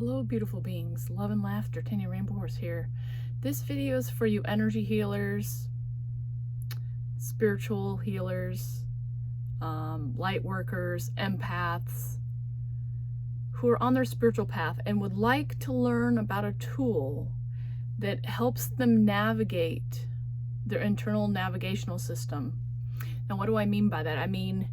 Hello, beautiful beings. Love and laughter. Tanya Rainbow Horse here. This video is for you energy healers, spiritual healers, light workers, empaths who are on their spiritual path and would like to learn about a tool that helps them navigate their internal navigational system. Now, what do I mean by that? I mean,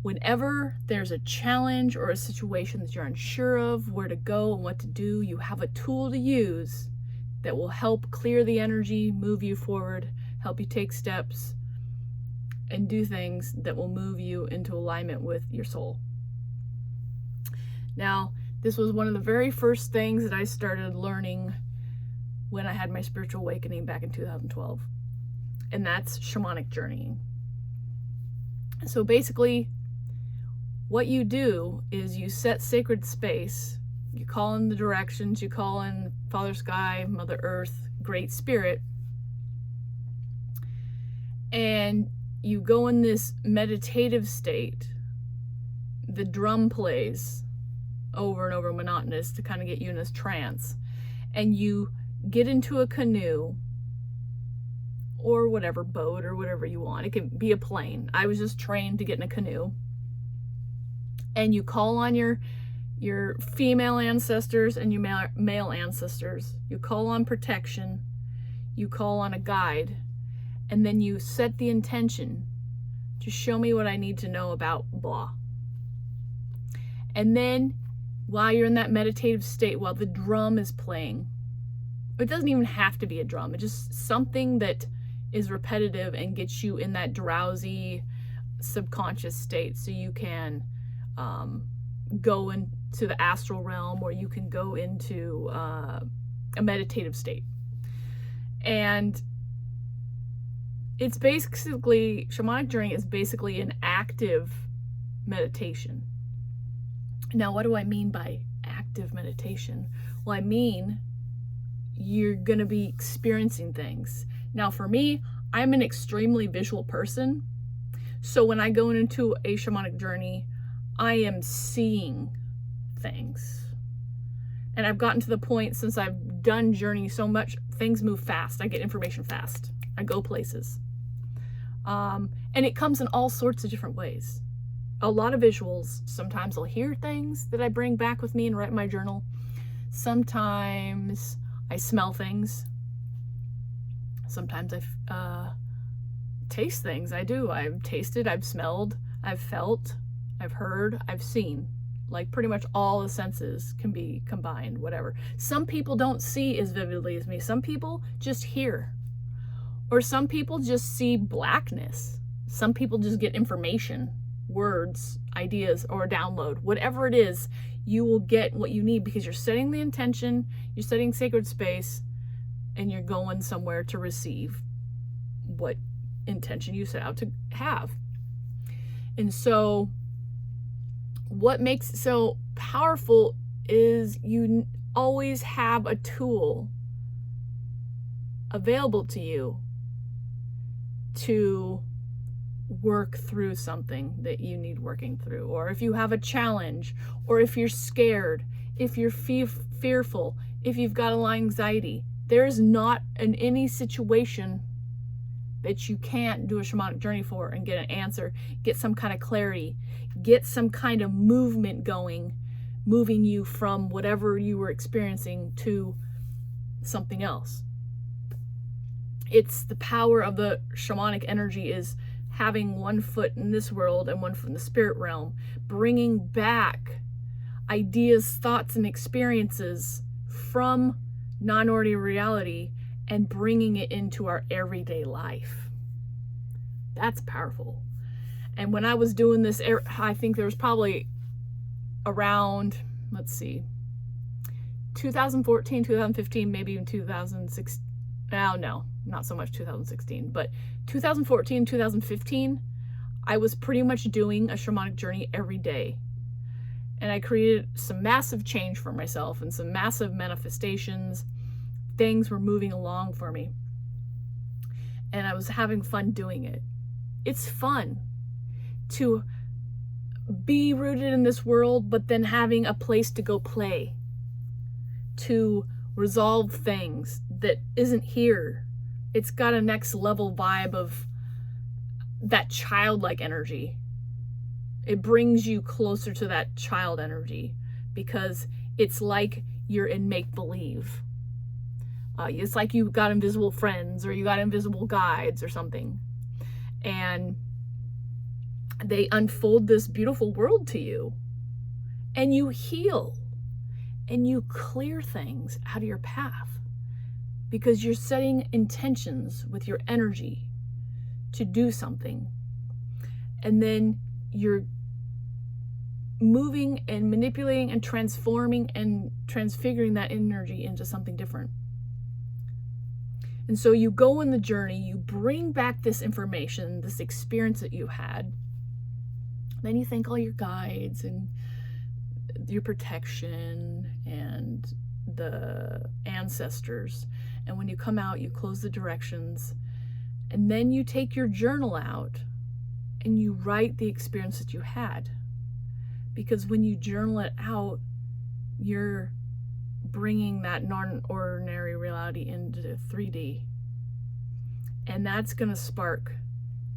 whenever there's a challenge or a situation that you're unsure of where to go and what to do, you have a tool to use that will help clear the energy, move you forward, help you take steps, and do things that will move you into alignment with your soul. Now, this was one of the very first things that I started learning when I had my spiritual awakening back in 2012, and that's shamanic journeying. So basically, what you do is you set sacred space, you call in the directions, you call in Father Sky, Mother Earth, Great Spirit, and you go in this meditative state. The drum plays over and over, monotonous, to kind of get you in this trance, and you get into a canoe or whatever, boat or whatever you want. It could be a plane. I was just trained to get in a canoe. And you call on your female ancestors and your male ancestors. You call on protection. You call on a guide. And then you set the intention to show me what I need to know about blah. And then while you're in that meditative state, while the drum is playing, it doesn't even have to be a drum. It's just something that is repetitive and gets you in that drowsy subconscious state, so you can go into the astral realm, or you can go into a meditative state. And it's basically, shamanic journey is basically an active meditation. Now, what do I mean by active meditation? Well, I mean, you're going to be experiencing things. Now, for me, I'm an extremely visual person. So when I go into a shamanic journey, I am seeing things. And I've gotten to the point, since I've done journey so much, things move fast. I get information fast. I go places. And it comes in all sorts of different ways. A lot of visuals. Sometimes I'll hear things that I bring back with me and write in my journal. Sometimes I smell things. Sometimes I taste things. I do. I've tasted, I've smelled, I've felt, I've heard, I've seen. Like pretty much all the senses can be combined, whatever. Some people don't see as vividly as me. Some people just hear. Or some people just see blackness. Some people just get information, words, ideas, or download. Whatever it is, you will get what you need because you're setting the intention, you're setting sacred space, and you're going somewhere to receive what intention you set out to have. And so what makes it so powerful is you always have a tool available to you to work through something that you need working through. Or if you have a challenge, or if you're scared, if you're fearful, if you've got a lot of anxiety, there's not in any situation that you can't do a shamanic journey for and get an answer, get some kind of clarity, get some kind of movement going, moving you from whatever you were experiencing to something else. It's the power of the shamanic energy is having one foot in this world and one foot in the spirit realm, bringing back ideas, thoughts, and experiences from non-ordinary reality and bringing it into our everyday life. That's powerful. And when I was doing this, I think there was probably around, 2014, 2015, maybe even 2016. No, not so much 2016, but 2014, 2015, I was pretty much doing a shamanic journey every day. And I created some massive change for myself and some massive manifestations. Things were moving along for me. And I was having fun doing it. It's fun to be rooted in this world, but then having a place to go play. to resolve things that isn't here. It's got a next level vibe of that childlike energy. It brings you closer to that child energy because it's like you're in make-believe. It's like you got invisible friends or you got invisible guides or something. And they unfold this beautiful world to you. And you heal. And you clear things out of your path. Because you're setting intentions with your energy to do something. And then you're moving and manipulating and transforming and transfiguring that energy into something different. And so you go on the journey, you bring back this information, this experience that you had. Then you thank all your guides and your protection and the ancestors. And when you come out, you close the directions. And then you take your journal out and you write the experience that you had. Because when you journal it out, you're bringing that non-ordinary reality into 3D. And that's going to spark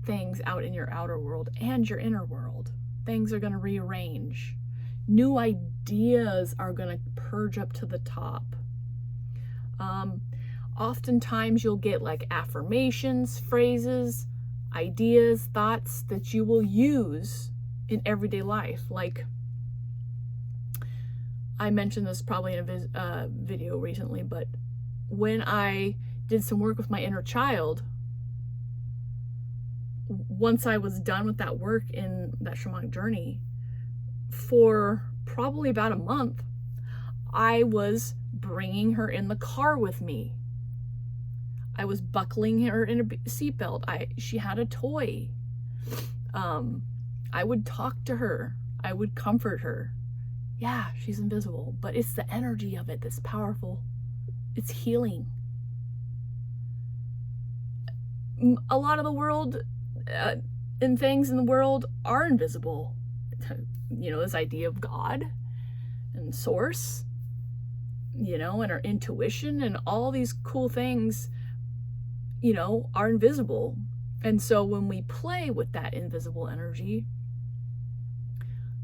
things out in your outer world and your inner world. Things are going to rearrange. New ideas are going to purge up to the top. Oftentimes you'll get like affirmations, phrases, ideas, thoughts that you will use in everyday life. Like, I mentioned this probably in a video recently, but when I did some work with my inner child, once I was done with that work in that shamanic journey, for probably about a month, I was bringing her in the car with me. I was buckling her in a seatbelt. She had a toy. I would talk to her. I would comfort her. Yeah, she's invisible, but it's the energy of it that's powerful. It's healing. A lot of the world and things in the world are invisible. You know, this idea of God and source, you know, and our intuition and all these cool things, you know, are invisible. And so when we play with that invisible energy,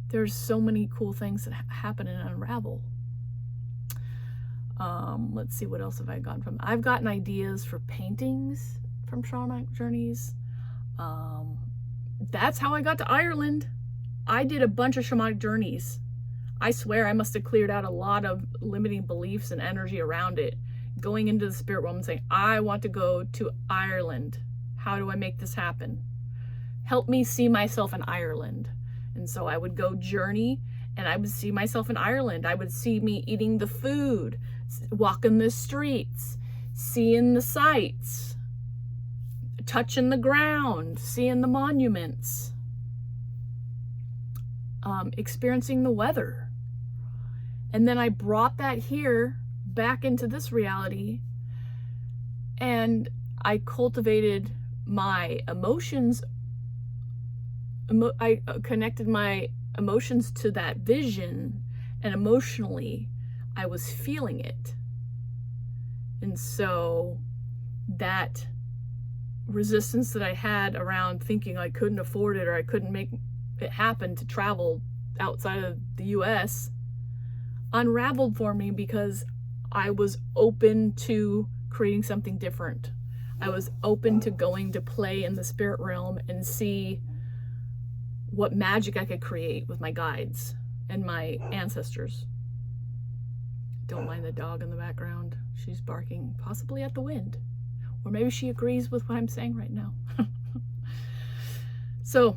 there's so many cool things that happen and unravel. Let's see, what else have I gotten from? I've gotten ideas for paintings from shamanic journeys. That's how I got to Ireland. I did a bunch of shamanic journeys. I swear I must have cleared out a lot of limiting beliefs and energy around it. Going into the spirit realm and saying, I want to go to Ireland. How do I make this happen? Help me see myself in Ireland. And so I would go journey and I would see myself in Ireland. I would see me eating the food, walking the streets, seeing the sights, touching the ground, seeing the monuments, experiencing the weather. And then I brought that here back into this reality, and I cultivated my emotions. I connected my emotions to that vision, and emotionally I was feeling it. And so that resistance that I had around thinking I couldn't afford it or I couldn't make it happen to travel outside of the US unraveled for me because I was open to creating something different. I was open to going to play in the spirit realm and see what magic I could create with my guides and my ancestors. Don't mind the dog in the background. She's barking, possibly at the wind. Or maybe she agrees with what I'm saying right now. So,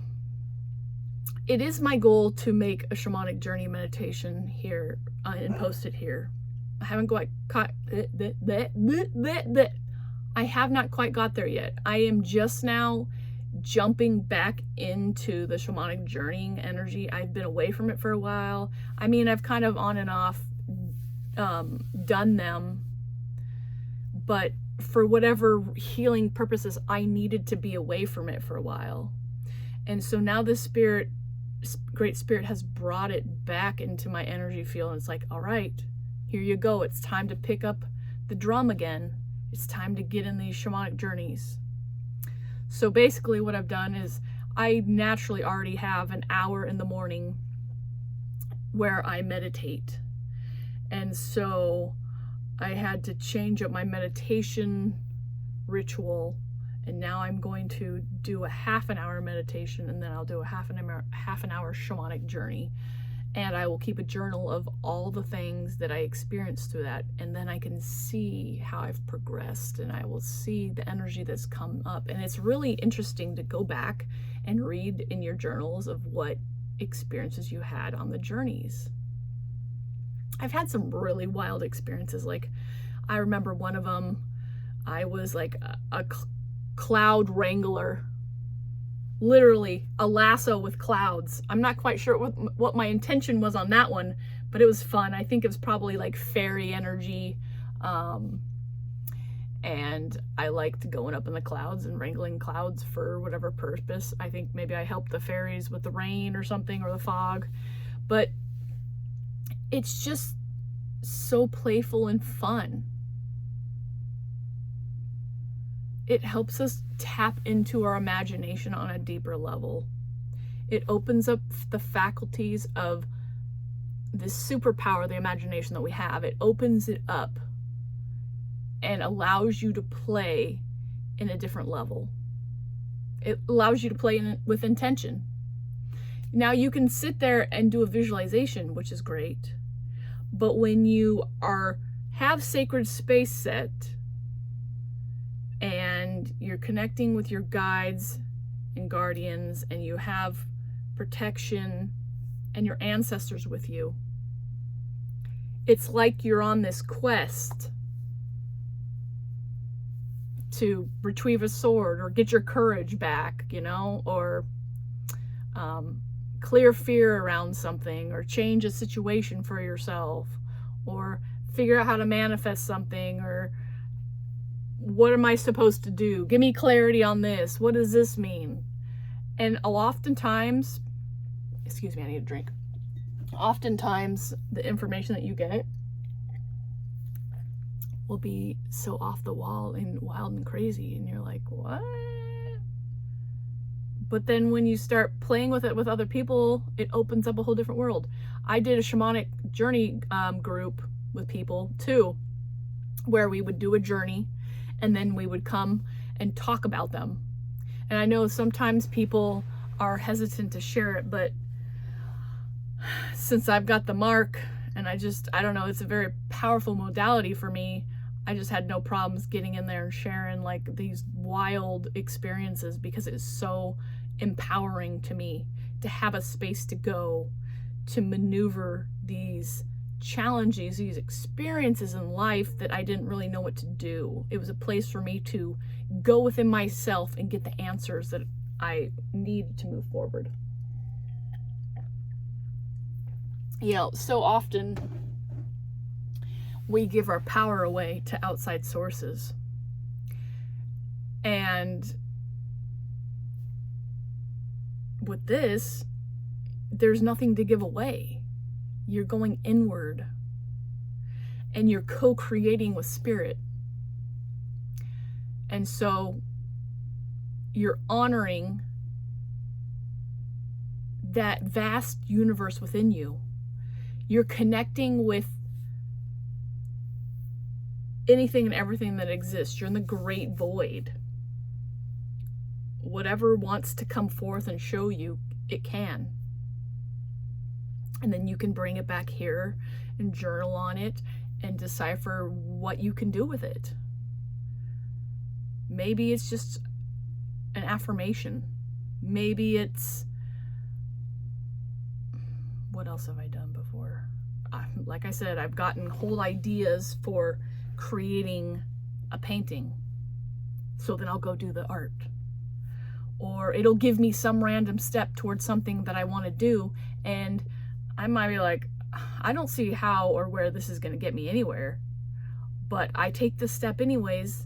it is my goal to make a shamanic journey meditation here and post it here. I haven't quite I have not quite got there yet. I am just now jumping back into the shamanic journeying energy. I've been away from it for a while. I mean, I've kind of on and off done them, but for whatever healing purposes, I needed to be away from it for a while. And so now the Great Spirit has brought it back into my energy field. And it's like, all right, Here you go. It's time to pick up the drum again. It's time to get in these shamanic journeys. So basically what I've done is I naturally already have an hour in the morning where I meditate. And so I had to change up my meditation ritual, and now I'm going to do a half an hour meditation, and then I'll do a half an hour shamanic journey. And I will keep a journal of all the things that I experienced through that, and then I can see how I've progressed, and I will see the energy that's come up. And it's really interesting to go back and read in your journals of what experiences you had on the journeys. I've had some really wild experiences. Like, I remember one of them, I was like a cloud wrangler. Literally a lasso with clouds. I'm not quite sure what my intention was on that one, but it was fun. I think it was probably like fairy energy. And I liked going up in the clouds and wrangling clouds for whatever purpose. I think maybe I helped the fairies with the rain or something, or the fog. But it's just so playful and fun. It helps us tap into our imagination on a deeper level. It opens up the faculties of this superpower, the imagination that we have. It opens it up and allows you to play in a different level. It allows you to play with intention. Now you can sit there and do a visualization, which is great. But when you have sacred space set, and you're connecting with your guides and guardians, and you have protection and your ancestors with you, it's like you're on this quest to retrieve a sword or get your courage back, or clear fear around something, or change a situation for yourself, or figure out how to manifest something, or what am I supposed to do? Give me clarity on this. What does this mean? And oftentimes, excuse me, I need a drink. Oftentimes, the information that you get will be so off the wall and wild and crazy, and you're like, what? But then when you start playing with it with other people, it opens up a whole different world. I did a shamanic journey group with people too, where we would do a journey, and then we would come and talk about them. And I know sometimes people are hesitant to share it, but since I've got the mark, and I don't know, it's a very powerful modality for me, I just had no problems getting in there and sharing like these wild experiences, because it's so empowering to me to have a space to go to maneuver these challenges, these experiences in life that I didn't really know what to do. It was a place for me to go within myself and get the answers that I needed to move forward. So often we give our power away to outside sources. And with this, there's nothing to give away. You're going inward, and you're co-creating with spirit. And so you're honoring that vast universe within you. You're connecting with anything and everything that exists. You're in the great void. Whatever wants to come forth and show you, it can. And then you can bring it back here and journal on it and decipher what you can do with it. Maybe it's just an affirmation. Maybe it's, what else have I done before? Like I said, I've gotten whole ideas for creating a painting. So then I'll go do the art. Or it'll give me some random step towards something that I want to do, and I might be like, I don't see how or where this is going to get me anywhere, but I take the step anyways,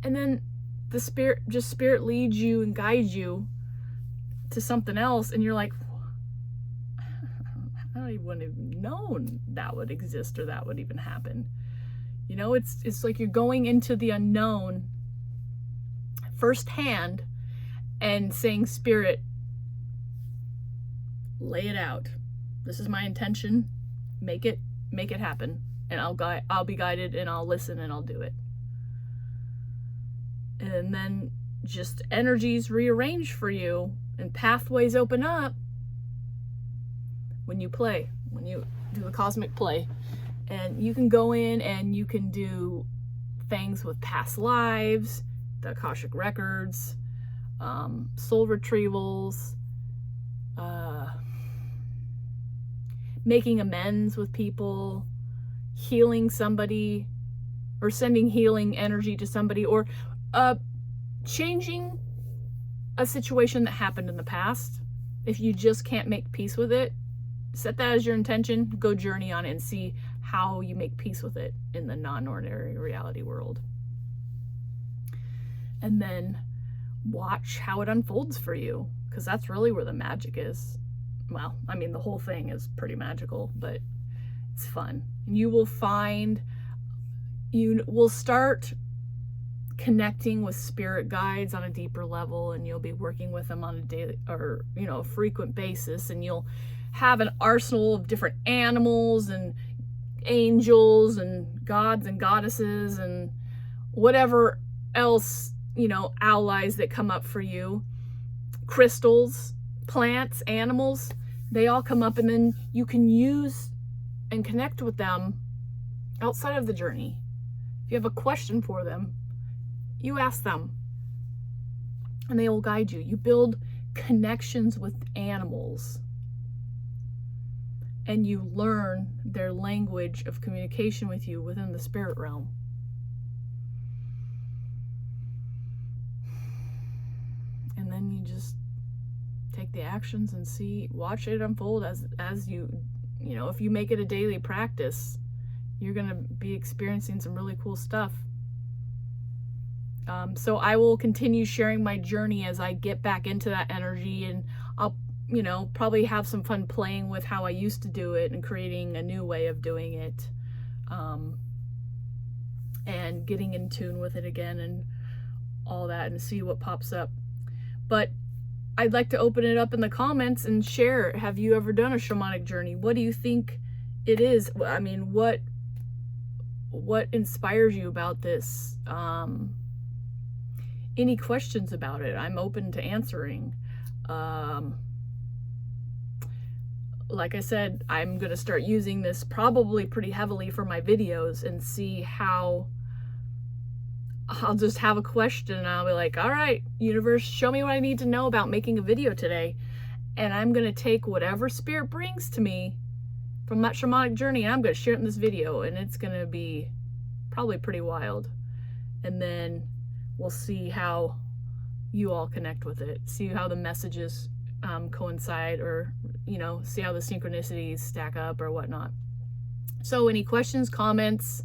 and then the spirit leads you and guides you to something else, and you're like, I don't I wouldn't have known that would exist or that would even happen. You know, it's like you're going into the unknown firsthand and saying, Spirit, lay it out. This is my intention. Make it happen. And I'll be guided, and I'll listen, and I'll do it. And then just energies rearrange for you and pathways open up when you play, when you do the cosmic play. And you can go in and you can do things with past lives, the Akashic records, soul retrievals, making amends with people, healing somebody, or sending healing energy to somebody, or changing a situation that happened in the past. If you just can't make peace with it, set that as your intention, go journey on it and see how you make peace with it in the non-ordinary reality world. And then watch how it unfolds for you, because that's really where the magic is. Well, I mean, the whole thing is pretty magical, but it's fun. And you will start connecting with spirit guides on a deeper level, and you'll be working with them on a daily or, frequent basis, and you'll have an arsenal of different animals and angels and gods and goddesses and whatever else, allies that come up for you. Crystals, plants, animals, they all come up, and then you can use and connect with them outside of the journey. If you have a question for them, you ask them, and they will guide you. You build connections with animals, and you learn their language of communication with you within the spirit realm. And then you just take the actions and watch it unfold as you if you make it a daily practice, you're going to be experiencing some really cool stuff. So I will continue sharing my journey as I get back into that energy, and I'll probably have some fun playing with how I used to do it and creating a new way of doing it, and getting in tune with it again and all that, and see what pops up. But I'd like to open it up in the comments and share. Have you ever done a shamanic journey? What do you think it is? I mean, what inspires you about this? Any questions about it? I'm open to answering. Like I said, I'm going to start using this probably pretty heavily for my videos, and see how I'll just have a question and I'll be like, all right, universe, show me what I need to know about making a video today. And I'm going to take whatever spirit brings to me from that shamanic journey, and I'm going to share it in this video, and it's going to be probably pretty wild. And then we'll see how you all connect with it, see how the messages coincide, or see how the synchronicities stack up or whatnot. So any questions, comments,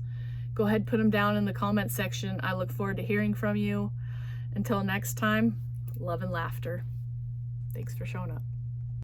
go ahead, put them down in the comment section. I look forward to hearing from you. Until next time, love and laughter. Thanks for showing up.